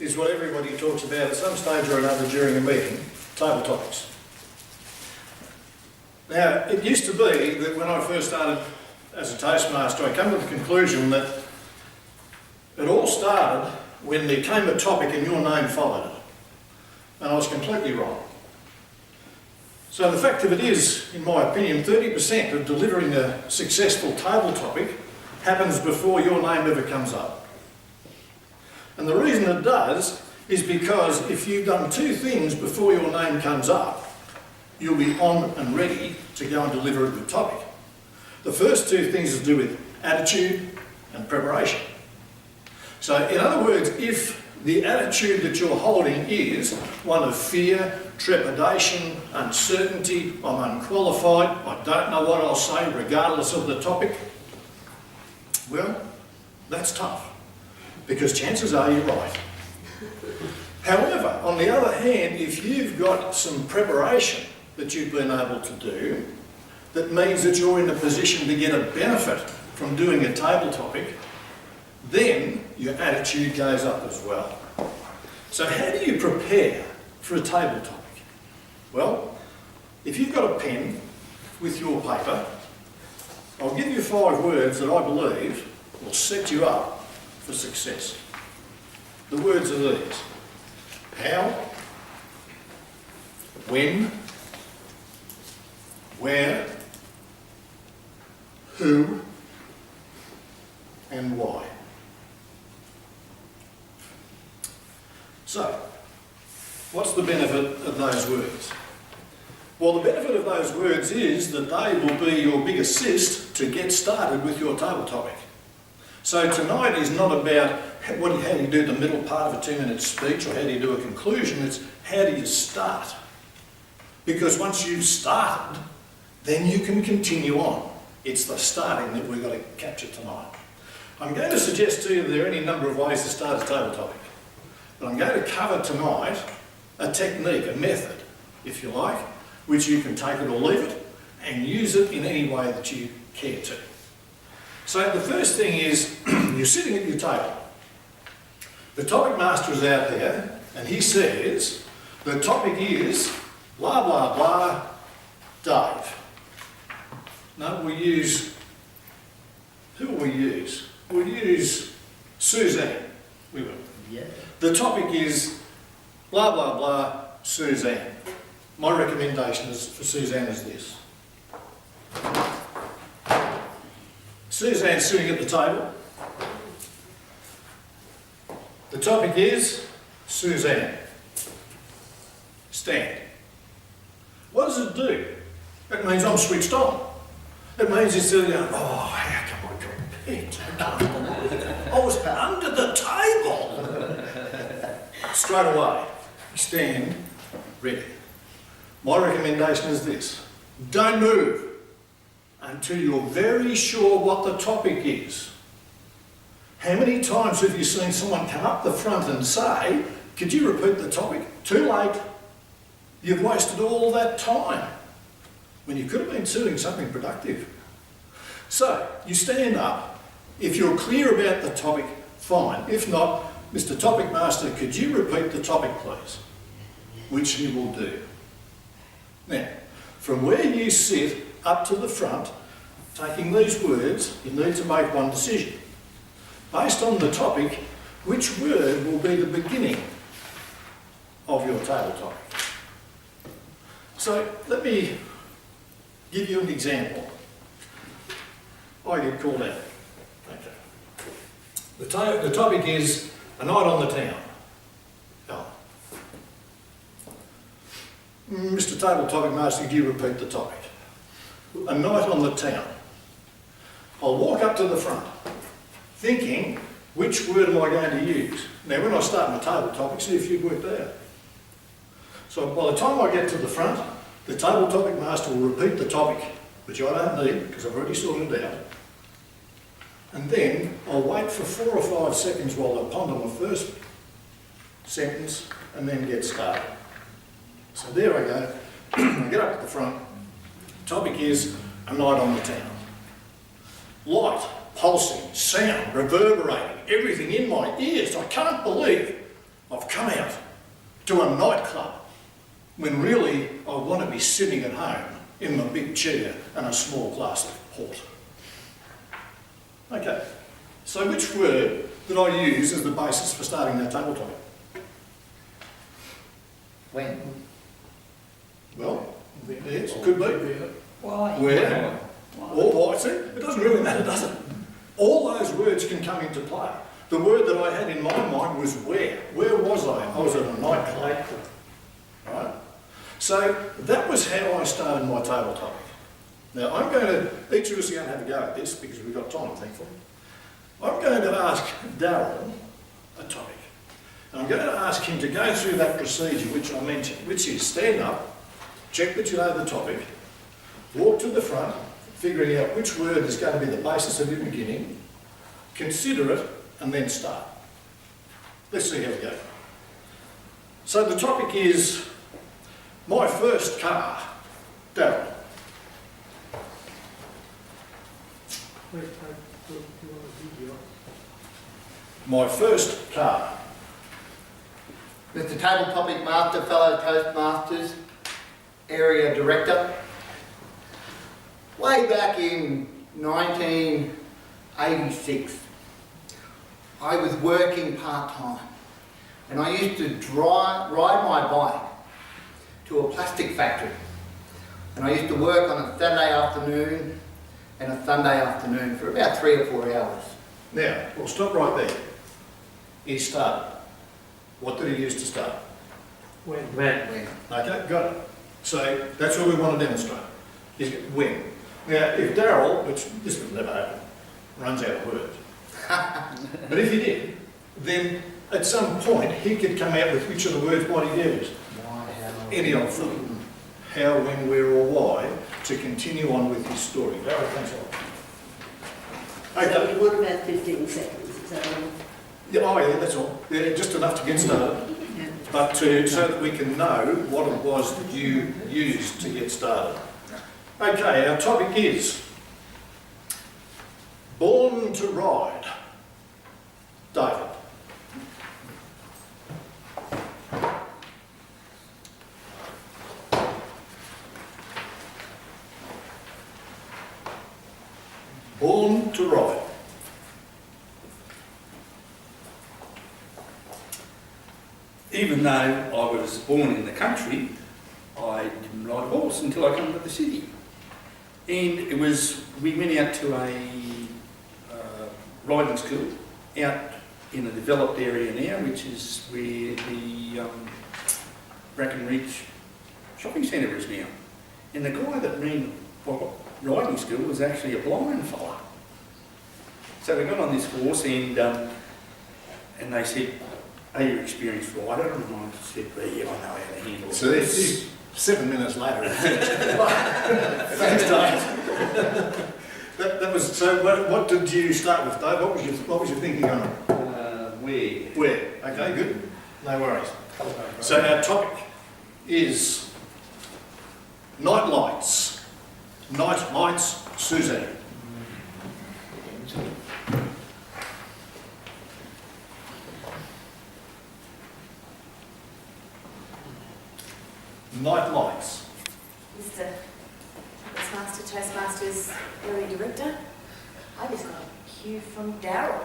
is what everybody talks about at some stage or another during a meeting, table topics. Now, it used to be that when I first started as a Toastmaster, I came to the conclusion that it all started when there came a topic and your name followed it. And I was completely wrong. So the fact of it is, in my opinion, 30% of delivering a successful table topic happens before your name ever comes up. And the reason it does is because if you've done two things before your name comes up, you'll be on and ready to go and deliver a good topic. The first two things is to do with attitude and preparation. So in other words, if the attitude that you're holding is one of fear, trepidation, uncertainty, I'm unqualified, I don't know what I'll say regardless of the topic, well, that's tough, because chances are you're right. However, on the other hand, if you've got some preparation that you've been able to do, that means that you're in a position to get a benefit from doing a table topic, then your attitude goes up as well. So how do you prepare for a table topic? Well, if you've got a pen with your paper, I'll give you 5 words that I believe will set you up for success. The words are these: how, when, where, who, and why. So, what's the benefit of those words? Well, the benefit of those words is that they will be your big assist to get started with your table topic. So tonight is not about how do you do the middle part of a 2-minute speech or how do you do a conclusion, it's how do you start? Because once you've started, then you can continue on. It's the starting that we've got to capture tonight. I'm going to suggest to you that there are any number of ways to start a table topic. But I'm going to cover tonight a technique, a method, if you like, which you can take it or leave it and use it in any way that you care to. So the first thing is, you're sitting at your table. The topic master is out there and he says, the topic is blah, blah, blah, Dave. No, we use, who will we use? We'll use Suzanne. We will. Yeah. The topic is blah, blah, blah, Suzanne. My recommendation is for Suzanne is this. Suzanne's sitting at the table. The topic is Suzanne. Stand. What does it do? It means I'm switched on. It means instead of going, oh, how come I got picked? I was under the table. Straight away, stand ready. My recommendation is this: don't move until you're very sure what the topic is. How many times have you seen someone come up the front and say, could you repeat the topic? Too late. You've wasted all that time when you could have been doing something productive. So, you stand up. If you're clear about the topic, fine. If not, Mr. Topic Master, could you repeat the topic, please? Which he will do. Now, from where you sit up to the front, taking these words, you need to make one decision. Based on the topic, which word will be the beginning of your table topic? So, let me give you an example. I get called out. Okay. The topic is a night on the town. Allan. Mr. Table Topic Master, could you repeat the topic? A night on the town. I'll walk up to the front, thinking, which word am I going to use? Now, when I start my table topic, see if you've worked out. So by the time I get to the front, the Table Topic Master will repeat the topic, which I don't need because I've already sorted it out. And then I'll wait for 4 or 5 seconds while I ponder my first sentence and then get started. So there I go. I get up at the front. Topic is a night on the town. Light, pulsing, sound, reverberating, everything in my ears. I can't believe I've come out to a nightclub when really I want to be sitting at home in my big chair and a small glass of port. Okay, so which word did I use as the basis for starting that table topic? When? Well, yes, it could be. Why? Where? Or why? See, it doesn't really matter, does it? All those words can come into play. The word that I had in my mind was where. Where was I? I was at a nightclub. Right? So that was how I started my table topic. Now I'm going to, each of us are going to have a go at this because we've got time, thankfully. I'm going to ask Darryl a topic. And I'm going to ask him to go through that procedure which I mentioned, which is stand up, check that you know the topic, walk to the front, figuring out which word is going to be the basis of your beginning, consider it, and then start. Let's see how we go. So the topic is my first car. Darryl. My first car. Mr. Table Topic Master, fellow Toastmasters, Area Director. Way back in 1986, I was working part-time and I used to ride my bike to a plastic factory. And I used to work on a Saturday afternoon and a Sunday afternoon for about 3 or 4 hours. Now, we'll stop right there. He started. What did he use to start? When? Okay, got it. So that's what we want to demonstrate. Is when. Now, if Darryl, which this will never happen, runs out of words, but if he did, then at some point he could come out with which of the words might he use. Why, how? Any of them. How, when, where, or why, to continue on with his story. Darryl, thanks a lot. So Okay. what about 15 seconds? Is that all? Yeah, oh yeah, that's all. Yeah, just enough to get started. But so that we can know what it was that you used to get started. Okay, our topic is Born to Ride. David. Born to Ride. Even though I was born in the country, I didn't ride a horse until I came to the city. And it was, we went out to a riding school out in a developed area now, which is where the Bracken Ridge shopping centre is now. And the guy that ran the riding school was actually a blind fella. So we got on this horse and they said, "Are you an experienced rider?" And I said, "Well, yeah, I know how to handle it." So this 7 minutes later. Thanks, Dave. that was so. What did you start with, Dave? What was your thinking on it? Where? Okay, good. No worries. So our topic is night lights. Night lights, Suzanne. Night lights. Mr. Toastmasters Area Director, I just got a cue from Darryl.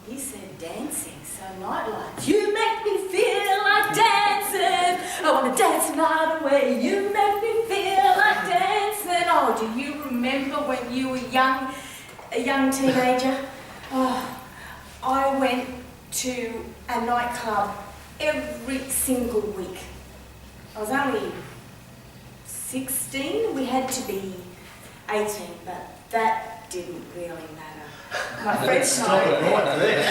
He said dancing, so nightlights. You make me feel like dancing. I want to dance the night away. You make me feel like dancing. Oh, do you remember when you were a young teenager? Oh, I went to a nightclub every single week. I was only 16, we had to be 18, but that didn't really matter. My friends know. Right there.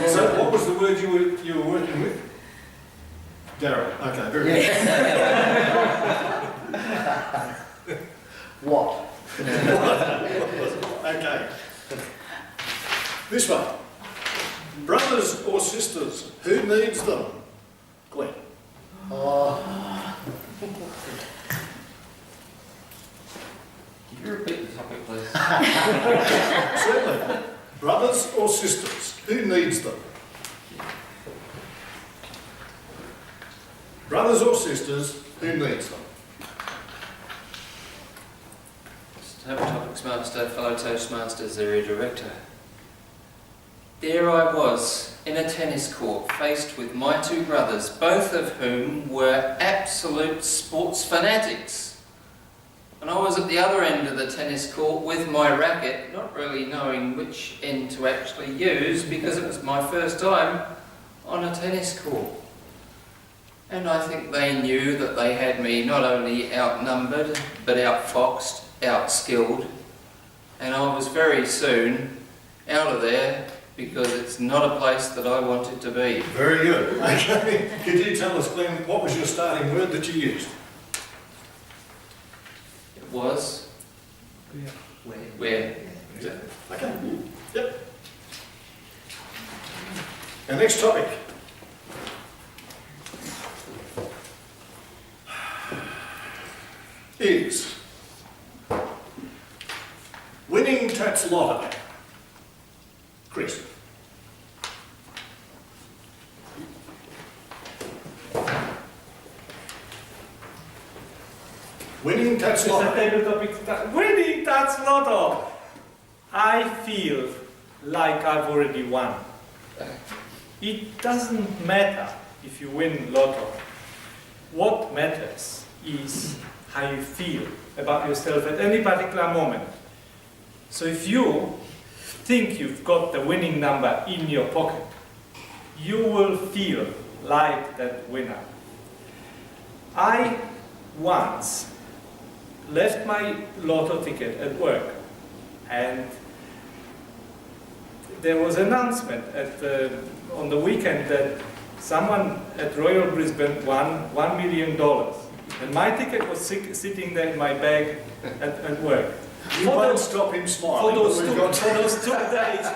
So what was the word you were working with? Darryl. Okay, very good. What? Okay. This one. Brothers or sisters, who needs them? Glenn. Oh, Can you repeat the topic, please? Certainly. Brothers or sisters, who needs them? Brothers or sisters, who needs them? Have a Topics Master, fellow Toastmasters area director. There I was, in a tennis court, faced with my two brothers, both of whom were absolute sports fanatics. And I was at the other end of the tennis court with my racket, not really knowing which end to actually use because it was my first time on a tennis court. And I think they knew that they had me not only outnumbered, but outfoxed, outskilled. And I was very soon out of there because it's not a place that I wanted to be. Very good. Okay. Could you tell us, Glenn, what was your starting word that you used? It was... Where? Okay. Yep. Our next topic. Is winning Tats Lotto. Chris. Winning Tats Lotto. Winning Tats Lotto! I feel like I've already won. It doesn't matter if you win Lotto. What matters is how you feel about yourself at any particular moment. So if you think you've got the winning number in your pocket, you will feel like that winner. I once left my Lotto ticket at work, and there was an announcement on the weekend that someone at Royal Brisbane won $1 million. And my ticket was sitting there in my bag at work. You won't stop him smiling. For those 2 days,